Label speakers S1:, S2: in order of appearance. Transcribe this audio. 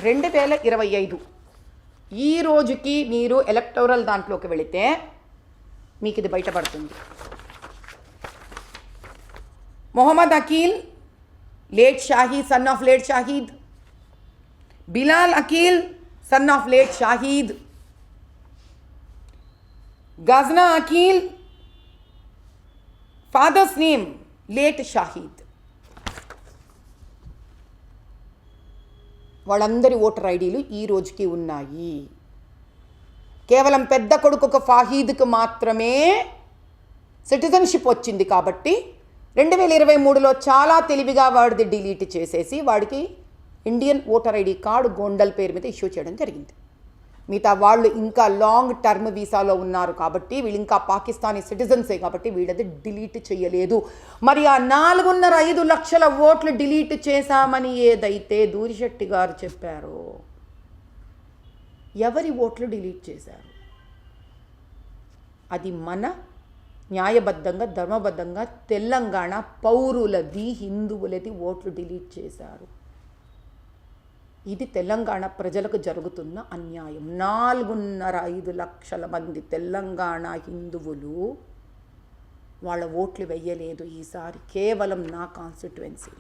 S1: 2025 ఈ రోజుకి మీరు ఎలక్టోరల్ దాంట్లోకి వెళితే మీకు ఇది బయటపడుతుంది. Mohammed Akeel late Shahid son of late Shahid, Bilal Akeel son of late Shahid, Ghazna Akeel father's name late Shahid. వాళ్ళందరి ఓటర్ ఐడీలు ఈ రోజుకి ఉన్నాయి. కేవలం పెద్ద కొడుకు ఫాహీద్కి మాత్రమే సిటిజన్షిప్ వచ్చింది కాబట్టి 2023లో చాలా తెలివిగా వాడిది డిలీట్ చేసేసి వాడికి ఇండియన్ ఓటర్ ఐడి కార్డు గోండల్ పేరు మీద ఇష్యూ చేయడం జరిగింది. మిగతా వాళ్ళు ఇంకా లాంగ్ టర్మ్ వీసాలో ఉన్నారు కాబట్టి వీళ్ళు ఇంకా పాకిస్తానీ సిటిజన్సే కాబట్టి వీళ్ళది డిలీట్ చేయలేదు. మరి ఆ 4.5 లక్షల ఓట్లు డిలీట్ చేశామని ఏదైతే దూరిశెట్టి గారు చెప్పారో ఎవరి ఓట్లు డిలీట్ చేశారు? అది మన న్యాయబద్ధంగా ధర్మబద్ధంగా తెలంగాణ పౌరులది హిందువులది ఓట్లు డిలీట్ చేశారు. ఇది తెలంగాణ ప్రజలకు జరుగుతున్న అన్యాయం. 4.5 లక్షల మంది తెలంగాణ హిందువులు వాళ్ళ ఓట్లు వెయ్యలేదు ఈసారి కేవలం నా కాన్స్టిట్యుయెన్సీ.